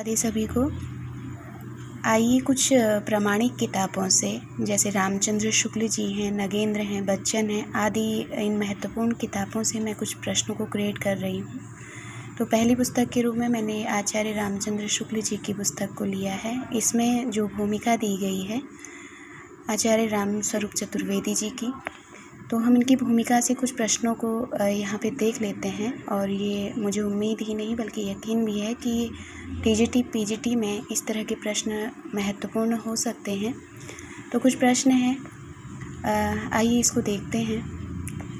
आदि सभी को। आइए कुछ प्रामाणिक किताबों से, जैसे रामचंद्र शुक्ल जी हैं, नगेंद्र हैं, बच्चन हैं आदि, इन महत्वपूर्ण किताबों से मैं कुछ प्रश्नों को क्रिएट कर रही हूँ। तो पहली पुस्तक के रूप में मैंने आचार्य रामचंद्र शुक्ल जी की पुस्तक को लिया है। इसमें जो भूमिका दी गई है आचार्य रामस्वरूप चतुर्वेदी जी की, तो हम इनकी भूमिका से कुछ प्रश्नों को यहाँ पे देख लेते हैं। और ये मुझे उम्मीद ही नहीं बल्कि यकीन भी है कि टीजीटी पीजीटी में इस तरह के प्रश्न महत्वपूर्ण हो सकते हैं। तो कुछ प्रश्न हैं, आइए इसको देखते हैं।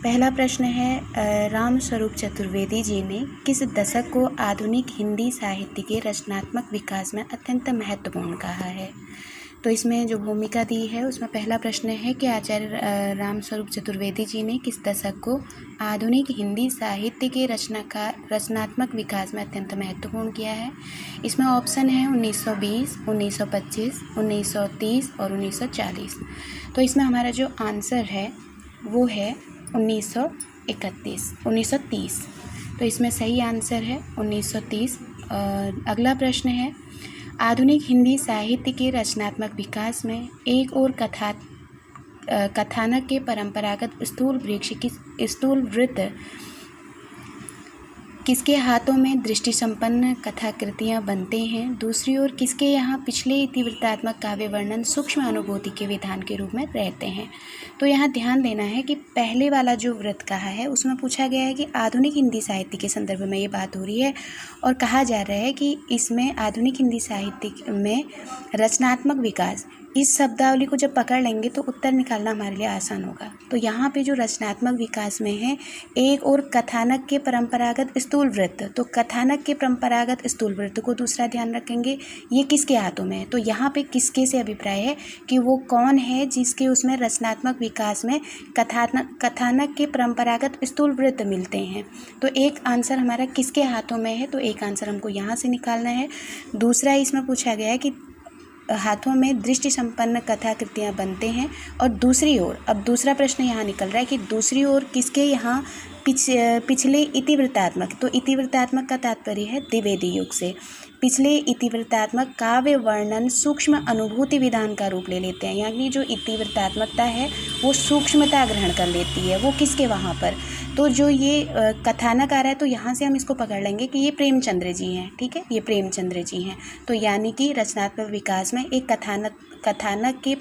पहला प्रश्न है, रामस्वरूप चतुर्वेदी जी ने किस दशक को आधुनिक हिंदी साहित्य के रचनात्मक विकास में अत्यंत महत्वपूर्ण कहा है। तो इसमें जो भूमिका दी है उसमें पहला प्रश्न है कि आचार्य रामस्वरूप चतुर्वेदी जी ने किस दशक को आधुनिक हिंदी साहित्य के रचनात्मक विकास में अत्यंत महत्वपूर्ण किया है। इसमें ऑप्शन है 1920, 1925, 1930 और 1940। तो इसमें हमारा जो आंसर है वो है 1930। तो इसमें सही आंसर है 1930। अगला प्रश्न है, आधुनिक हिंदी साहित्य के रचनात्मक विकास में एक और कथानक के परंपरागत स्थूल वृत्त किसके हाथों में दृष्टि संपन्न कथाकृतियाँ बनते हैं। दूसरी ओर किसके यहाँ पिछले इतिवृत्तात्मक काव्य वर्णन सूक्ष्म अनुभूति के विधान के रूप में रहते हैं। तो यहाँ ध्यान देना है कि पहले वाला जो वृत्त कहा है उसमें पूछा गया है कि आधुनिक हिंदी साहित्य के संदर्भ में ये बात हो रही है और कहा जा रहा है कि इसमें आधुनिक हिंदी साहित्य में रचनात्मक विकास, इस शब्दावली को जब पकड़ लेंगे तो उत्तर निकालना हमारे लिए आसान होगा। तो यहाँ पे जो रचनात्मक विकास में है एक और कथानक के परंपरागत स्थूल वृत्त, तो कथानक के परंपरागत स्थूल वृत्त को दूसरा ध्यान रखेंगे, ये किसके हाथों में है। तो यहाँ पे किसके से अभिप्राय है कि वो कौन है जिसके उसमें रचनात्मक विकास में कथानक के परंपरागत स्थूल वृत्त मिलते हैं। तो एक आंसर हमारा किसके हाथों में है, तो एक आंसर हमको यहाँ से निकालना है। दूसरा इसमें पूछा गया है कि हाथों में दृष्टि संपन्न कथाकृतियाँ बनते हैं। और दूसरी ओर, अब दूसरा प्रश्न यहाँ निकल रहा है कि दूसरी ओर किसके यहाँ पिछले इतिवृत्तात्मक, तो इतिवृत्तात्मक का तात्पर्य है द्विवेदी युग से, पिछले इतिवृत्तात्मक काव्य वर्णन सूक्ष्म अनुभूति विधान का रूप ले लेते हैं। यानी जो इतिवृत्तात्मकता है वो सूक्ष्मता ग्रहण कर लेती है, वो किसके वहाँ पर। तो जो ये कथानक आ रहा है तो यहाँ से हम इसको पकड़ लेंगे कि ये प्रेमचंद्र जी हैं, ठीक है, ये प्रेमचंद्र जी हैं। तो यानी कि रचनात्मक विकास में एक कथानक के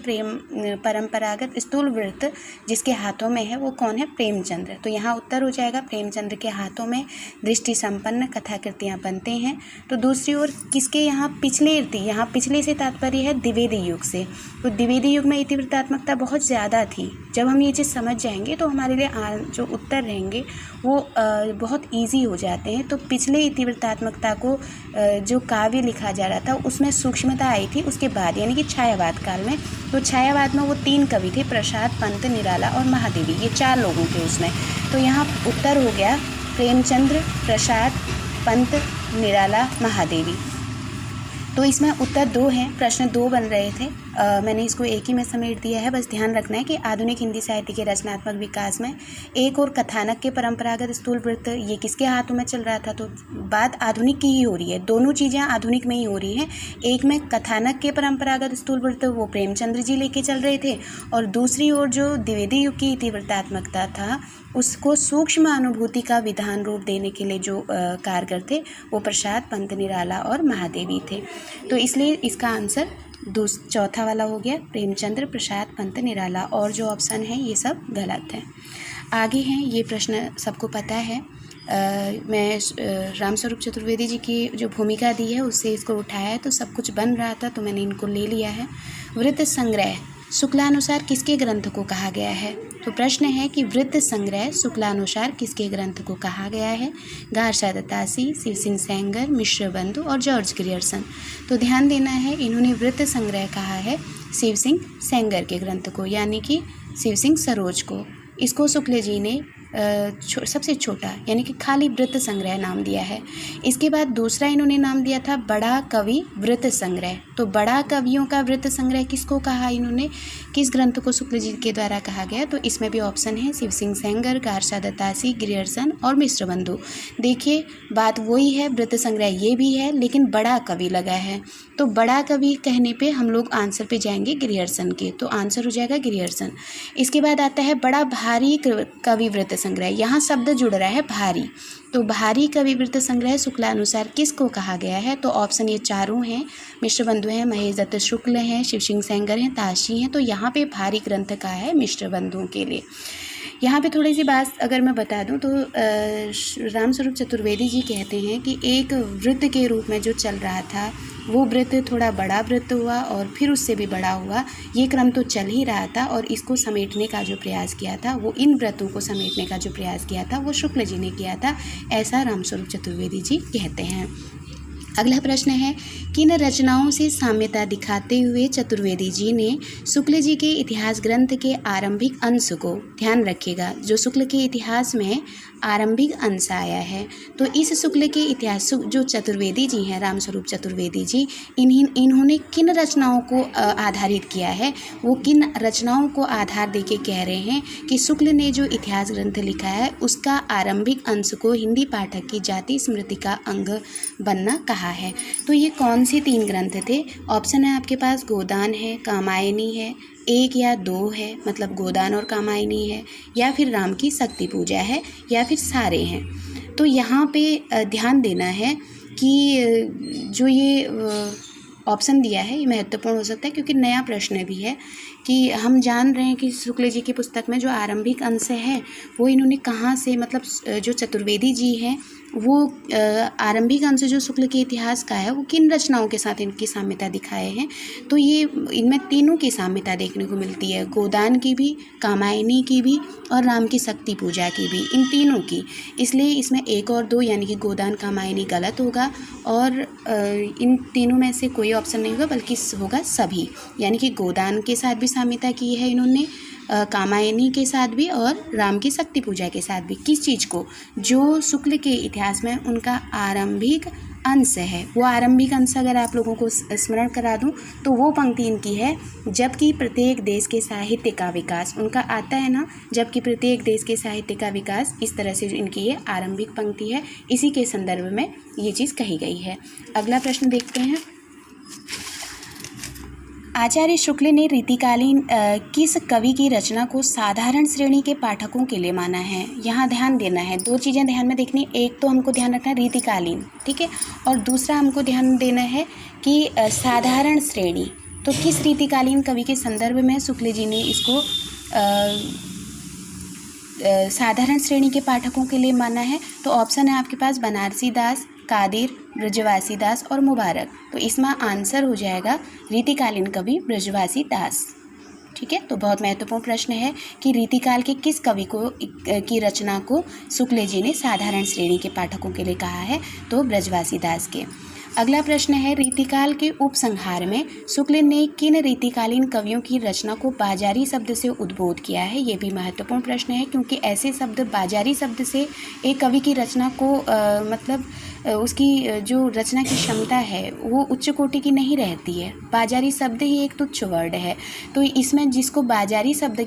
परंपरागत स्थूल वृत्त जिसके हाथों में है वो कौन है, प्रेमचंद्र। तो यहाँ उत्तर हो जाएगा प्रेमचंद्र के हाथों में दृष्टि संपन्न कथाकृतियाँ बनते हैं। तो दूसरी ओर किसके यहाँ पिछले से तात्पर्य है द्विवेदी युग से। तो द्विवेदी युग में इतिवृत्तात्मकता बहुत ज़्यादा थी। जब हम ये चीज़ समझ जाएंगे तो हमारे लिए जो उत्तर रहेंगे वो बहुत ईजी हो जाते हैं। तो पिछले इतिवृत्तात्मकता को जो काव्य लिखा जा रहा था उसमें सूक्ष्मता आई थी उसके बाद, यानी कि छायावाद काल में। तो छायावाद में वो 3 कवि थे, प्रसाद, पंत, निराला और महादेवी, ये 4 लोगों के उसमें। तो यहाँ उत्तर हो गया प्रेमचंद्र, प्रसाद, पंत, निराला, महादेवी। तो इसमें उत्तर 2 हैं, प्रश्न 2 बन रहे थे, मैंने इसको एक ही में समेट दिया है। बस ध्यान रखना है कि आधुनिक हिंदी साहित्य के रचनात्मक विकास में एक और कथानक के परंपरागत स्थूल वृत्त ये किसके हाथों में चल रहा था। तो बात आधुनिक की ही हो रही है, दोनों चीज़ें आधुनिक में ही हो रही हैं। एक में कथानक के परंपरागत स्थूल वृत्त वो प्रेमचंद्र जी लेके चल रहे थे, और दूसरी ओर जो द्विवेदी युग की इतिवृत्तात्मकता था उसको सूक्ष्म अनुभूति का विधान रूप देने के लिए जो कारगर थे वो प्रसाद, पंत, निराला और महादेवी थे। तो इसलिए इसका आंसर चौथा वाला हो गया, प्रेमचंद्र, प्रसाद, पंत, निराला, और जो ऑप्शन है ये सब गलत है। आगे हैं, ये प्रश्न सबको पता है। मैं रामस्वरूप चतुर्वेदी जी की जो भूमिका दी है उससे इसको उठाया है, तो सब कुछ बन रहा था तो मैंने इनको ले लिया है। वृत्त संग्रह शुक्लानुसार किसके ग्रंथ को कहा गया है। तो प्रश्न है कि वृत्त संग्रह शुक्लानुसार किसके ग्रंथ को कहा गया है। गारसा दत्तासी, शिव सिंह सेंगर, मिश्र बंधु और जॉर्ज ग्रियर्सन। तो ध्यान देना है, इन्होंने वृत्त संग्रह कहा है शिव सिंह सेंगर के ग्रंथ को, यानी कि शिव सिंह सरोज को। इसको शुक्ल जी ने सबसे छोटा यानी कि खाली वृत्त संग्रह नाम दिया है। इसके बाद दूसरा इन्होंने नाम दिया था बड़ा कवि वृत्त संग्रह। तो बड़ा कवियों का वृत्त संग्रह किसको कहा इन्होंने, किस ग्रंथ को शुक्ल जी के द्वारा कहा गया, तो इसमें भी ऑप्शन है शिव सिंह सेंगर, गारसा दत्तासी, ग्रियर्सन और मिश्र बंधु। देखिए बात वही है, वृत्त संग्रह ये भी है लेकिन बड़ा कवि लगा है, तो बड़ा कवि कहने पे हम लोग आंसर पे जाएंगे ग्रियर्सन के, तो आंसर हो जाएगा ग्रियर्सन। इसके बाद आता है बड़ा भारी कवि वृत्त संग्रह, यहाँ शब्द जुड़ रहा है भारी, तो भारी कवि वृत्त संग्रह शुक्लानुसार किसको कहा गया है, तो ऑप्शन ये चारों हैं, मिश्र बंधु हैं, महेश दत्त शुक्ल हैं, शिव सिंह सेंगर हैं, ताशी हैं, तो यहाँ पे भारी ग्रंथ कहा है मिश्र बंधुओं के लिए। यहाँ पे थोड़ी सी बात अगर मैं बता दूँ तो रामस्वरूप चतुर्वेदी जी कहते हैं कि एक वृत्त के रूप में जो चल रहा था वो वृत्त थोड़ा बड़ा वृत्त हुआ और फिर उससे भी बड़ा हुआ, ये क्रम तो चल ही रहा था और इसको समेटने का जो प्रयास किया था, वो इन व्रतों को समेटने का जो प्रयास किया था वो शुक्ल जी ने किया था, ऐसा रामस्वरूप चतुर्वेदी जी कहते हैं। अगला प्रश्न है, किन रचनाओं से साम्यता दिखाते हुए चतुर्वेदी जी ने शुक्ल जी के इतिहास ग्रंथ के आरंभिक अंश को, ध्यान रखिएगा जो शुक्ल के इतिहास में आरंभिक अंश आया है, तो इस शुक्ल के इतिहास जो चतुर्वेदी जी हैं रामस्वरूप चतुर्वेदी जी, इन्होंने किन रचनाओं को आधारित किया है, वो किन रचनाओं को आधार देके कह रहे हैं कि शुक्ल ने जो इतिहास ग्रंथ लिखा है उसका आरंभिक अंश को हिंदी पाठक की जाति स्मृति का अंग बनना कहा है। तो ये कौन से 3 ग्रंथ थे, ऑप्शन है आपके पास गोदान है, कामायनी है, 1 या 2 है, मतलब गोदान और कामायनी है, या फिर राम की शक्ति पूजा है, या फिर सारे हैं। तो यहाँ पे ध्यान देना है कि जो ये ऑप्शन दिया है ये महत्वपूर्ण हो सकता है क्योंकि नया प्रश्न भी है कि हम जान रहे हैं कि शुक्ल जी की पुस्तक में जो आरंभिक अंश है वो इन्होंने कहाँ से, मतलब जो चतुर्वेदी जी हैं वो आरंभिक अंश जो शुक्ल के इतिहास का है वो किन रचनाओं के साथ इनकी साम्यता दिखाए हैं, तो ये इनमें तीनों की साम्यता देखने को मिलती है, गोदान की भी, कामायनी की भी और राम की शक्ति पूजा की भी, इन तीनों की। इसलिए इसमें 1 और 2 यानी कि गोदान कामायनी गलत होगा और इन तीनों में से कोई ऑप्शन नहीं होगा बल्कि होगा सभी, यानी कि गोदान के साथ भी साम्यता की है इन्होंने, कामायनी के साथ भी और राम की शक्ति पूजा के साथ भी। किस चीज़ को, जो शुक्ल के इतिहास में उनका आरंभिक अंश है, वो आरंभिक अंश अगर आप लोगों को स्मरण करा दूं तो वो पंक्ति इनकी है, जबकि प्रत्येक देश के साहित्य का विकास, उनका आता है ना, जबकि प्रत्येक देश के साहित्य का विकास, इस तरह से इनकी ये आरंभिक पंक्ति है, इसी के संदर्भ में ये चीज़ कही गई है। अगला प्रश्न देखते हैं, आचार्य शुक्ल ने रीतिकालीन किस कवि की रचना को साधारण श्रेणी के पाठकों के लिए माना है। यहाँ ध्यान देना है, 2 चीज़ें ध्यान में देखनी, एक तो हमको ध्यान रखना है रीतिकालीन, ठीक है, और दूसरा हमको ध्यान देना है कि साधारण श्रेणी, तो किस रीतिकालीन कवि के संदर्भ में शुक्ल जी ने इसको साधारण श्रेणी के पाठकों के लिए माना है। तो ऑप्शन है आपके पास बनारसी दास, कादिर, ब्रजवासी दास और मुबारक, तो इसमें आंसर हो जाएगा रीतिकालीन कवि ब्रजवासी दास, ठीक है। तो बहुत महत्वपूर्ण प्रश्न है कि रीतिकाल के किस कवि को की रचना को शुक्ल जी ने साधारण श्रेणी के पाठकों के लिए कहा है, तो ब्रजवासी दास के। अगला प्रश्न है, रीतिकाल के उपसंहार में शुक्ल ने किन रीतिकालीन कवियों की रचना को बाजारी शब्द से उद्बोध किया है। ये भी महत्वपूर्ण प्रश्न है क्योंकि ऐसे शब्द, बाजारी शब्द से एक कवि की रचना को मतलब उसकी जो रचना की क्षमता है वो उच्च कोटि की नहीं रहती है, बाजारी शब्द ही एक तुच्छ वर्ड है। तो इसमें जिसको बाजारी शब्द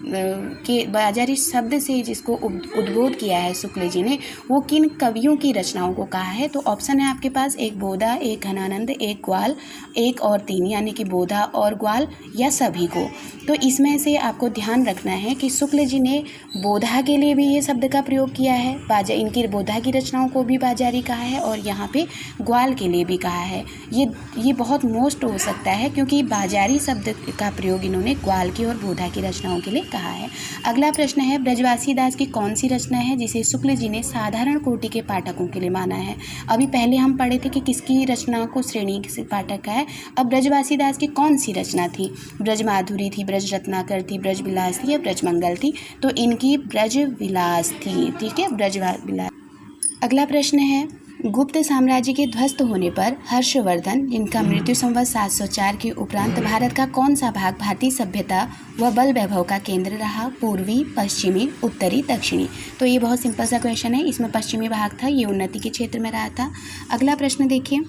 के बाजारी शब्द से जिसको उद्बोध किया है शुक्ल जी ने, वो किन कवियों की रचनाओं को कहा है, तो ऑप्शन है आपके पास, 1 बोधा, 1 घनानंद, 1 ग्वाल, 1 और 3, यानी कि बोधा और ग्वाल या सभी को। तो इसमें से आपको ध्यान रखना है कि शुक्ल जी ने बोधा के लिए भी ये शब्द का प्रयोग किया है, इनकी बोधा की रचनाओं को भी बाजारी कहा है और यहाँ पे ग्वाल के लिए भी कहा है। ये बहुत मोस्ट हो सकता है क्योंकि बाजारी शब्द का प्रयोग इन्होंने ग्वाल की और बोधा की रचनाओं के लिए कहा है। अगला प्रश्न है, ब्रजवासी दास की कौन सी रचना है जिसे शुक्ल जी ने साधारण कोटि के पाठकों के लिए माना है। अभी पहले हम पढ़े थे कि किसकी रचना को श्रेणी से पाठक का है, अब ब्रजवासी दास की कौन सी रचना थी, ब्रज माधुरी थी, ब्रज रत्नाकर थी, ब्रज विलास थी या ब्रज मंगल थी, तो इनकी ब्रज विलास थी, ठीक है, ब्रज विलास। अगला प्रश्न है, गुप्त साम्राज्य के ध्वस्त होने पर हर्षवर्धन, जिनका मृत्यु संवत 704 के उपरांत भारत का कौन सा भाग भारतीय सभ्यता व बल वैभव का केंद्र रहा? पूर्वी, पश्चिमी, उत्तरी, दक्षिणी। तो ये बहुत सिंपल सा क्वेश्चन है। इसमें पश्चिमी भाग था, ये उन्नति के क्षेत्र में रहा था। अगला प्रश्न देखिए,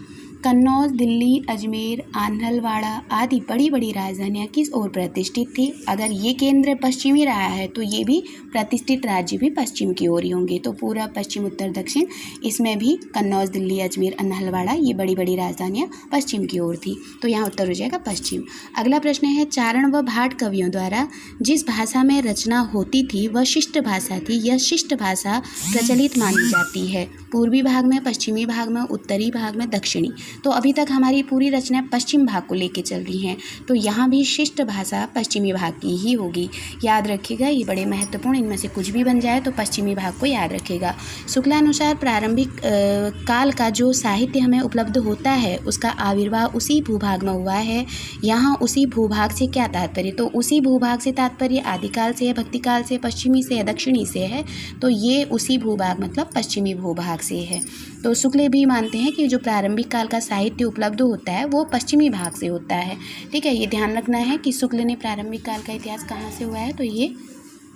कन्नौज, दिल्ली, अजमेर, आन्हलवाड़ा आदि बड़ी बड़ी राजधानियाँ किस ओर प्रतिष्ठित थी? अगर ये केंद्र पश्चिमी रहा है तो ये भी प्रतिष्ठित राज्य भी पश्चिम की ओर ही होंगे। तो पूरा पश्चिम, उत्तर, दक्षिण, इसमें भी कन्नौज, दिल्ली, अजमेर, आन्हलवाड़ा ये बड़ी बड़ी राजधानियाँ पश्चिम की ओर थी। तो यहाँ उत्तर हो जाएगा पश्चिम। अगला प्रश्न है, चारण व भाट कवियों द्वारा जिस भाषा में रचना होती थी वह शिष्ट भाषा थी। यह शिष्ट भाषा प्रचलित मानी जाती है पूर्वी भाग में, पश्चिमी भाग में, उत्तरी भाग में, दक्षिणी। तो अभी तक हमारी पूरी रचना पश्चिम भाग को लेके चल रही हैं, तो यहाँ भी शिष्ट भाषा पश्चिमी भाग की ही होगी। याद रखिएगा, ये बड़े महत्वपूर्ण, इनमें से कुछ भी बन जाए तो पश्चिमी भाग को याद रखिएगा। शुक्लानुसार प्रारंभिक काल का जो साहित्य हमें उपलब्ध होता है उसका आविर्भाव उसी भूभाग में हुआ है। यहाँ उसी भूभाग से क्या तात्पर्य? तो उसी भूभाग से तात्पर्य आदिकाल से है, भक्तिकाल से, पश्चिमी से, दक्षिणी से है। तो ये उसी भूभाग मतलब पश्चिमी भूभाग से है। तो शुक्ल भी मानते हैं कि जो प्रारंभिक काल का साहित्य उपलब्ध होता है वो पश्चिमी भाग से होता है। ठीक है, ये ध्यान रखना है कि शुक्ल ने प्रारंभिक काल का इतिहास कहाँ से हुआ है, तो ये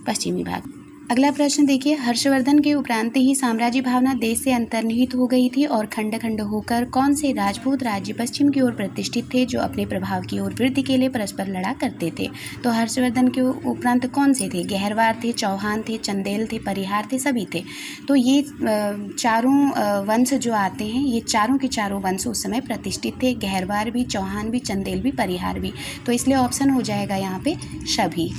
पश्चिमी भाग। अगला प्रश्न देखिए, हर्षवर्धन के उपरांत ही साम्राज्य भावना देश से अंतर्निहित हो गई थी और खंड खंड होकर कौन से राजपूत राज्य पश्चिम की ओर प्रतिष्ठित थे जो अपने प्रभाव की ओर वृद्धि के लिए परस्पर लड़ा करते थे? तो हर्षवर्धन के उपरांत कौन से थे? गहरवार थे, चौहान थे, चंदेल थे, परिहार थे, सभी थे। तो ये चारों वंश जो आते हैं, ये चारों के चारों वंश उस समय प्रतिष्ठित थे। गहरवार भी, चौहान भी, चंदेल भी, परिहार भी। तो इसलिए ऑप्शन हो जाएगा यहाँ पे सभी।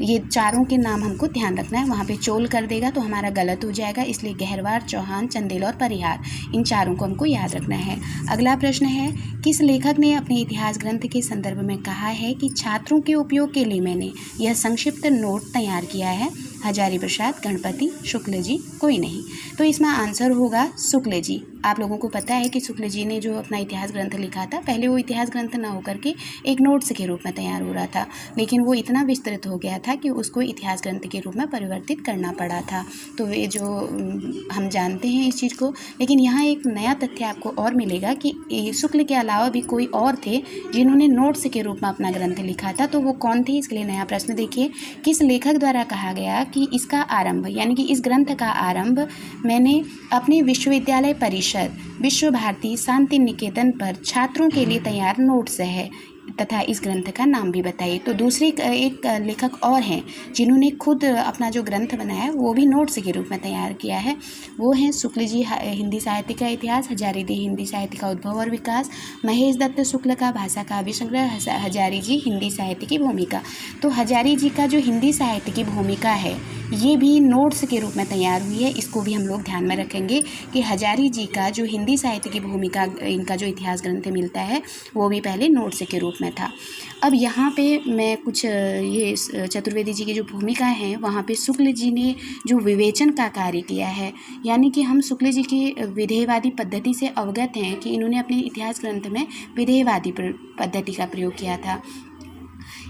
ये चारों के नाम हमको ध्यान रखना है, वहाँ पे चोल कर देगा तो हमारा गलत हो जाएगा। इसलिए गहरवार, चौहान, चंदेल और परिहार, इन चारों को हमको याद रखना है। अगला प्रश्न है, किस लेखक ने अपने इतिहास ग्रंथ के संदर्भ में कहा है कि छात्रों के उपयोग के लिए मैंने यह संक्षिप्त नोट तैयार किया है? हजारी प्रसाद, गणपति, शुक्ल जी, कोई नहीं। तो इसमें आंसर होगा शुक्ल जी। आप लोगों को पता है कि शुक्ल जी ने जो अपना इतिहास ग्रंथ लिखा था, पहले वो इतिहास ग्रंथ ना होकर के एक नोट्स के रूप में तैयार हो रहा था, लेकिन वो इतना विस्तृत हो गया था कि उसको इतिहास ग्रंथ के रूप में परिवर्तित करना पड़ा था। तो वे जो हम जानते हैं इस चीज़ को, लेकिन यहाँ एक नया तथ्य आपको और मिलेगा कि शुक्ल के अलावा भी कोई और थे जिन्होंने नोट्स के रूप में अपना ग्रंथ लिखा था। तो वो कौन थे? इसके लिए नया प्रश्न देखिए, किस लेखक द्वारा कहा गया कि इसका आरंभ, यानी कि इस ग्रंथ का आरंभ मैंने अपने विश्वविद्यालय परिषद, विश्व भारती, शांति निकेतन पर छात्रों के लिए तैयार नोट्स है तथा इस ग्रंथ का नाम भी बताइए। तो दूसरे एक लेखक और हैं जिन्होंने खुद अपना जो ग्रंथ बनाया है वो भी नोट्स के रूप में तैयार किया है। वो हैं शुक्ल जी, हिंदी साहित्य का इतिहास, हजारी जी, हिंदी साहित्य का उद्भव और विकास, महेश दत्त शुक्ल का भाषा काव्य संग्रह, हजारी जी, हिंदी साहित्य की भूमिका। तो हजारी जी का जो हिंदी साहित्य की भूमिका है ये भी नोट्स के रूप में तैयार हुई है। इसको भी हम लोग ध्यान में रखेंगे कि हजारी जी का जो हिंदी साहित्य की भूमिका, इनका जो इतिहास ग्रंथ मिलता है वो भी पहले नोट्स के रूप में था। अब यहाँ पे मैं कुछ ये चतुर्वेदी जी की जो भूमिका है वहाँ पे शुक्ल जी ने जो विवेचन का कार्य किया है, यानी कि हम शुक्ल जी की विधेयवादी पद्धति से अवगत हैं कि इन्होंने अपने इतिहास ग्रंथ में विधेयवादी पद्धति का प्रयोग किया था।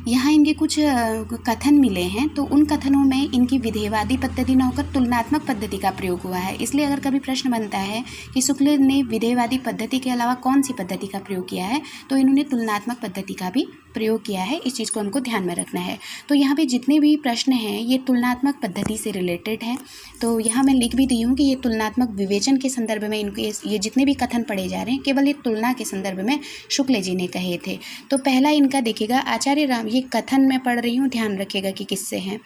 यहाँ इनके कुछ कथन मिले हैं, तो उन कथनों में इनकी विधेयवादी पद्धति न होकर तुलनात्मक पद्धति का प्रयोग हुआ है। इसलिए अगर कभी प्रश्न बनता है कि शुक्ल ने विधेयवादी पद्धति के अलावा कौन सी पद्धति का प्रयोग किया है, तो इन्होंने तुलनात्मक पद्धति का भी प्रयोग किया है। इस चीज़ को हमको ध्यान में रखना है। तो यहाँ पे जितने भी प्रश्न हैं ये तुलनात्मक पद्धति से रिलेटेड हैं। तो यहाँ मैं लिख भी दी हूँ कि ये तुलनात्मक विवेचन के संदर्भ में इनके ये जितने भी कथन पढ़े जा रहे हैं केवल ये तुलना के संदर्भ में शुक्ल जी ने कहे थे। तो पहला इनका देखिएगा, आचार्य राम, ये कथन मैं पढ़ रही हूँ, ध्यान रखिएगा कि किससे हैं।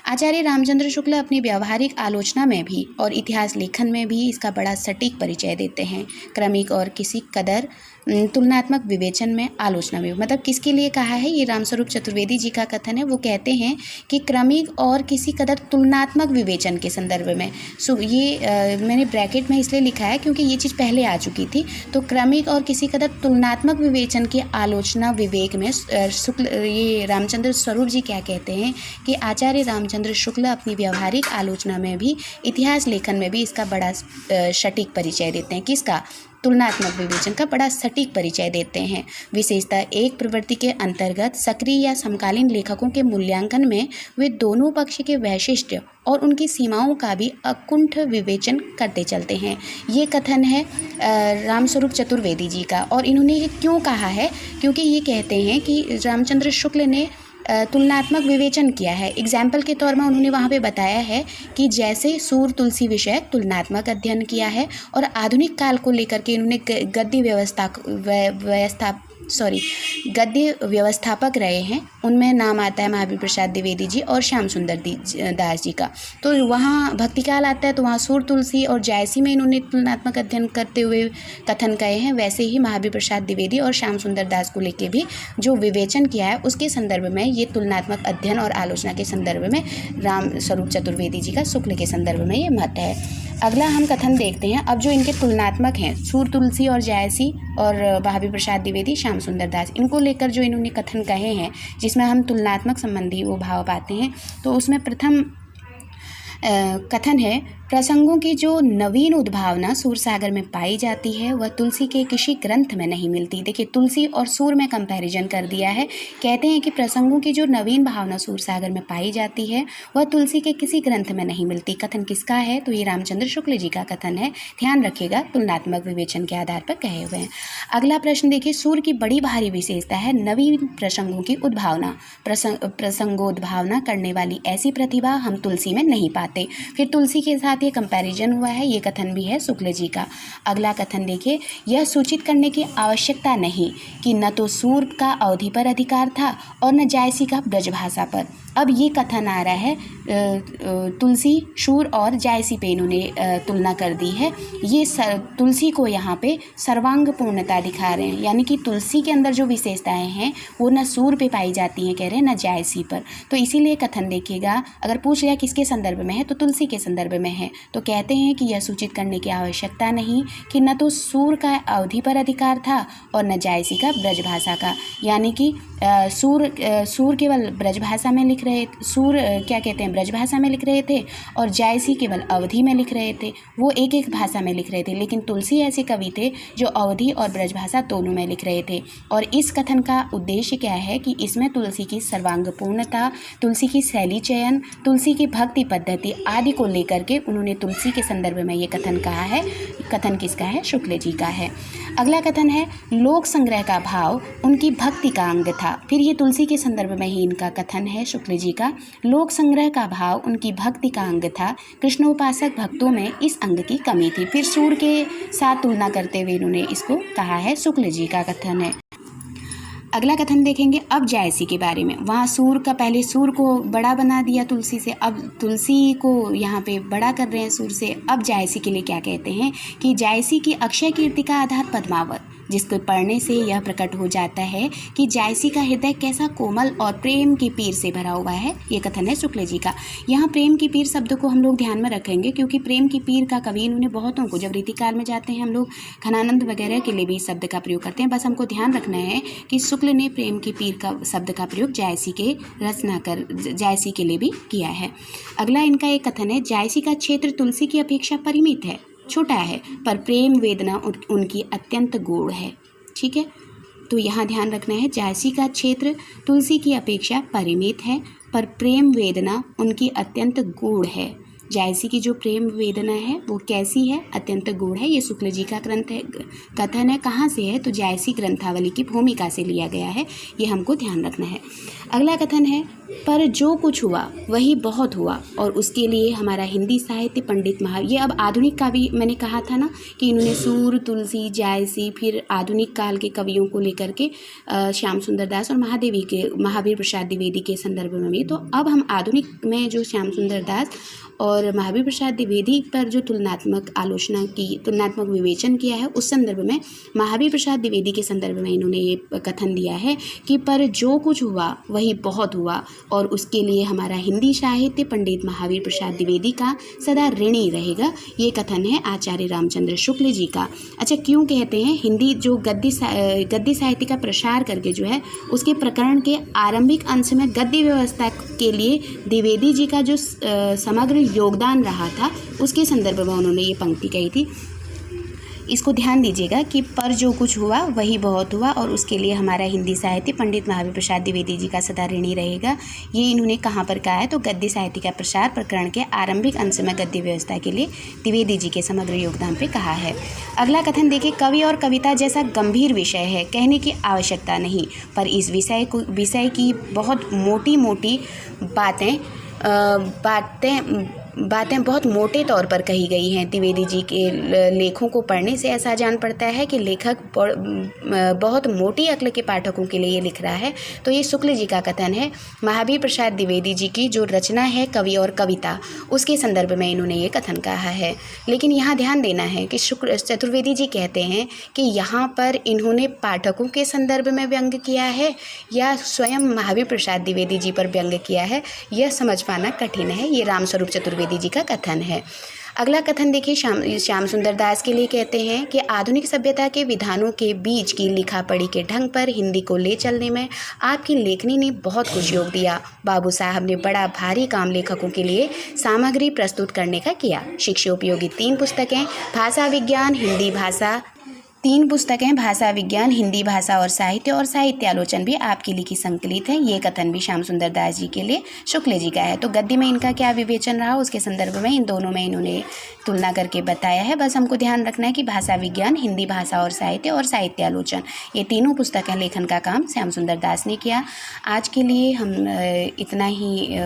आचार्य रामचंद्र शुक्ल अपनी व्यावहारिक आलोचना में भी और इतिहास लेखन में भी इसका बड़ा सटीक परिचय देते हैं। क्रमिक और किसी कदर तुलनात्मक विवेचन में, आलोचना में, मतलब किसके लिए कहा है? ये रामस्वरूप चतुर्वेदी जी का कथन है। वो कहते हैं कि क्रमिक और किसी कदर तुलनात्मक विवेचन के संदर्भ में। ये मैंने ब्रैकेट में इसलिए लिखा है क्योंकि ये चीज़ पहले आ चुकी थी। तो क्रमिक और किसी कदर तुलनात्मक विवेचन की आलोचना विवेक में शुक्ल, ये रामचंद्र स्वरूप जी क्या कहते हैं कि आचार्य रामचंद्र शुक्ल अपनी व्यावहारिक आलोचना में भी, इतिहास लेखन में भी इसका बड़ा सटीक परिचय देते हैं। किसका? तुलनात्मक विवेचन का बड़ा सटीक परिचय देते हैं। विशेषता एक प्रवृत्ति के अंतर्गत सक्रिय या समकालीन लेखकों के मूल्यांकन में वे दोनों पक्ष के वैशिष्ट्य और उनकी सीमाओं का भी अकुंठ विवेचन करते चलते हैं। ये कथन है रामस्वरूप चतुर्वेदी जी का। और इन्होंने ये क्यों कहा है? क्योंकि ये कहते हैं कि रामचंद्र शुक्ल ने तुलनात्मक विवेचन किया है। एग्जाम्पल के तौर में उन्होंने वहाँ पे बताया है कि जैसे सूर तुलसी विषय तुलनात्मक अध्ययन किया है, और आधुनिक काल को लेकर के इन्होंने गद्य व्यवस्थापक रहे हैं। उनमें नाम आता है महावीर प्रसाद द्विवेदी जी और श्याम सुंदर दास जी का। तो वहाँ भक्तिकाल आता है तो वहाँ सूर तुलसी और जायसी में इन्होंने तुलनात्मक अध्ययन करते हुए कथन कहे हैं। वैसे ही महावीर प्रसाद द्विवेदी और श्याम सुंदर दास को लेके भी जो विवेचन किया है उसके संदर्भ में ये तुलनात्मक अध्ययन और आलोचना के संदर्भ में रामस्वरूप चतुर्वेदी जी का शुक्ल के संदर्भ में ये मत है। अगला हम कथन देखते हैं। अब जो इनके तुलनात्मक हैं सूर तुलसी और जायसी और महावीर प्रसाद द्विवेदी श्याम सुंदर दास, इनको लेकर जो इन्होंने कथन कहे हैं जिसमें हम तुलनात्मक संबंधी वो भाव पाते हैं। तो उसमें प्रथम कथन है, प्रसंगों की जो नवीन उद्भावना सूरसागर में पाई जाती है वह तुलसी के किसी ग्रंथ में नहीं मिलती। देखिए तुलसी और सूर में कंपैरिजन कर दिया है। कहते हैं कि प्रसंगों की जो नवीन भावना सूरसागर में पाई जाती है वह तुलसी के किसी ग्रंथ में नहीं मिलती। कथन किसका है? तो ये रामचंद्र शुक्ल जी का कथन है। ध्यान रखिएगा, तुलनात्मक विवेचन के आधार पर कहे हुए हैं। अगला प्रश्न देखिए, सूर की बड़ी भारी विशेषता है नवीन प्रसंगों की उद्भावना। प्रसंगोद्भावना करने वाली ऐसी प्रतिभा हम तुलसी में नहीं पाते। फिर तुलसी के साथ ये कंपैरिजन हुआ है, ये कथन भी है शुक्ल जी का। अगला कथन देखिए, यह सूचित करने की आवश्यकता नहीं कि न तो सूर का अवधि पर अधिकार था और न जायसी का ब्रजभाषा पर। अब ये कथन आ रहा है तुलसी, शूर और जायसी पे इन्होंने तुलना कर दी है। ये तुलसी को यहाँ पे सर्वांग पूर्णता दिखा रहे हैं, यानी कि तुलसी के अंदर जो विशेषताएं हैं वो न सूर पे पाई जाती हैं कह रहे हैं, न जायसी पर। तो इसीलिए कथन देखिएगा, अगर पूछ लिया किसके संदर्भ में है तो तुलसी के संदर्भ में है। तो कहते हैं कि यह सूचित करने की आवश्यकता नहीं कि न तो सूर का अवधि पर अधिकार था और न जायसी का ब्रजभाषा का, यानी कि सूर केवल ब्रजभाषा में लिख रहे, सूर क्या कहते हैं ब्रजभाषा में लिख रहे थे और जायसी केवल अवधि में लिख रहे थे। वो एक एक भाषा में लिख रहे थे, लेकिन तुलसी ऐसे कवि थे जो अवधि और ब्रजभाषा दोनों में लिख रहे थे। और इस कथन का उद्देश्य क्या है कि इसमें तुलसी की सर्वांगपूर्णता, तुलसी की शैली चयन, तुलसी की भक्ति पद्धति आदि को लेकर के उन्होंने तुलसी के संदर्भ में ये कथन कहा है। कथन किसका है? शुक्ल जी का है। अगला कथन है, लोक संग्रह का भाव उनकी भक्ति का अंग था। फिर ये तुलसी के संदर्भ में ही इनका कथन है शुक्ल जी का। लोक संग्रह का भाव उनकी भक्ति का अंग था, कृष्णोपासक भक्तों में इस अंग की कमी थी। फिर सूर के साथ तुलना करते हुए इन्होंने इसको कहा है, शुक्ल जी का कथन है। अगला कथन देखेंगे अब जायसी के बारे में। वहाँ सूर का, पहले सूर को बड़ा बना दिया तुलसी से, अब तुलसी को यहाँ पे बड़ा कर रहे हैं सूर से। अब जायसी के लिए क्या कहते हैं कि जायसी की अक्षय कीर्ति का आधार पद्मावत, जिसको पढ़ने से यह प्रकट हो जाता है कि जायसी का हृदय कैसा कोमल और प्रेम की पीर से भरा हुआ है। ये कथन है शुक्ल जी का। यहाँ प्रेम की पीर शब्द को हम लोग ध्यान में रखेंगे, क्योंकि प्रेम की पीर का कवि इन्होंने बहुतों को, जब रीतिकाल में जाते हैं हम लोग घनानंद वगैरह के लिए भी इस शब्द का प्रयोग करते हैं। बस हमको ध्यान रखना है कि शुक्ल ने प्रेम की पीर का शब्द का प्रयोग जायसी के लिए भी किया है। अगला इनका एक कथन है, जायसी का क्षेत्र तुलसी की अपेक्षा परिमित है, छोटा है, पर प्रेम वेदना उनकी अत्यंत गूढ़ है। ठीक है, तो यहाँ ध्यान रखना है, जायसी का क्षेत्र तुलसी की अपेक्षा परिमित है, पर प्रेम वेदना उनकी अत्यंत गूढ़ है। जायसी की जो प्रेम वेदना है वो कैसी है? अत्यंत गूढ़ है। ये शुक्ल जी का ग्रंथ है, कथन है। कहाँ से है? तो जायसी ग्रंथावली की भूमिका से लिया गया है, ये हमको ध्यान रखना है। अगला कथन है, पर जो कुछ हुआ वही बहुत हुआ और उसके लिए हमारा हिंदी साहित्य पंडित ये अब आधुनिक काव्य, मैंने कहा था ना कि इन्होंने सूर, तुलसी, जायसी, फिर आधुनिक काल के कवियों को लेकर के श्याम सुंदर दास और महावीर प्रसाद द्विवेदी के संदर्भ में भी। तो अब हम आधुनिक में जो श्याम सुंदर दास और महावीर प्रसाद द्विवेदी पर जो तुलनात्मक आलोचना की, तुलनात्मक विवेचन किया है, उस संदर्भ में महावीर प्रसाद द्विवेदी के संदर्भ में इन्होंने ये कथन दिया है कि पर जो कुछ हुआ वही बहुत हुआ और उसके लिए हमारा हिंदी साहित्य पंडित महावीर प्रसाद द्विवेदी का सदा ऋणी रहेगा। ये कथन है आचार्य रामचंद्र शुक्ल जी का। अच्छा, क्यों कहते हैं? हिंदी जो गद्य साहित्य का प्रसार करके जो है उसके प्रकरण के आरंभिक अंश में गद्य व्यवस्था के लिए द्विवेदी जी का जो समग्र योगदान रहा था, उसके संदर्भ में उन्होंने ये पंक्ति कही थी। इसको ध्यान दीजिएगा कि पर जो कुछ हुआ वही बहुत हुआ, और उसके लिए हमारा हिंदी साहित्य पंडित महावीर प्रसाद द्विवेदी जी का सदा ऋणी रहेगा। ये इन्होंने कहाँ पर कहा है? तो गद्य साहित्य का प्रसार प्रकरण के आरंभिक अंश में गद्य व्यवस्था के लिए द्विवेदी जी के समग्र योगदान पे कहा है। अगला कथन देखिए, कवि और कविता जैसा गंभीर विषय है, कहने की आवश्यकता नहीं, पर इस विषय की बहुत मोटी मोटी बातें बहुत मोटे तौर पर कही गई हैं। द्विवेदी जी के लेखों को पढ़ने से ऐसा जान पड़ता है कि लेखक बहुत मोटी अक्ल के पाठकों के लिए ये लिख रहा है। तो ये शुक्ल जी का कथन है। महावीर प्रसाद द्विवेदी जी की जो रचना है कवि और कविता, उसके संदर्भ में इन्होंने ये कथन कहा है। लेकिन यहाँ ध्यान देना है कि चतुर्वेदी जी कहते हैं कि यहाँ पर इन्होंने पाठकों के संदर्भ में व्यंग्य किया है या स्वयं महावीर प्रसाद द्विवेदी जी पर व्यंग्य किया है, यह समझ पाना कठिन है। ये रामस्वरूप चतुर्वेदी जी का कथन है। अगला कथन देखिए, श्याम सुंदर दास के लिए कहते हैं कि आधुनिक सभ्यता के विधानों के बीच की लिखा पढ़ी के ढंग पर हिंदी को ले चलने में आपकी लेखनी ने बहुत कुछ योग दिया। बाबू साहब ने बड़ा भारी काम लेखकों के लिए सामग्री प्रस्तुत करने का किया। शिक्षा उपयोगी 3 पुस्तकें, भाषा विज्ञान हिंदी भाषा 3 पुस्तकें, भाषा विज्ञान हिंदी भाषा और साहित्य आलोचन भी आपकी लिखी संकलित है। ये कथन भी श्याम सुंदर दास जी के लिए शुक्ल जी का है। तो गद्य में इनका क्या विवेचन रहा, उसके संदर्भ में इन दोनों में इन्होंने तुलना करके बताया है। बस हमको ध्यान रखना है कि भाषा विज्ञान हिंदी भाषा और साहित्य आलोचन, ये तीनों पुस्तकें लेखन का काम श्याम सुंदर दास ने किया। आज के लिए हम इतना ही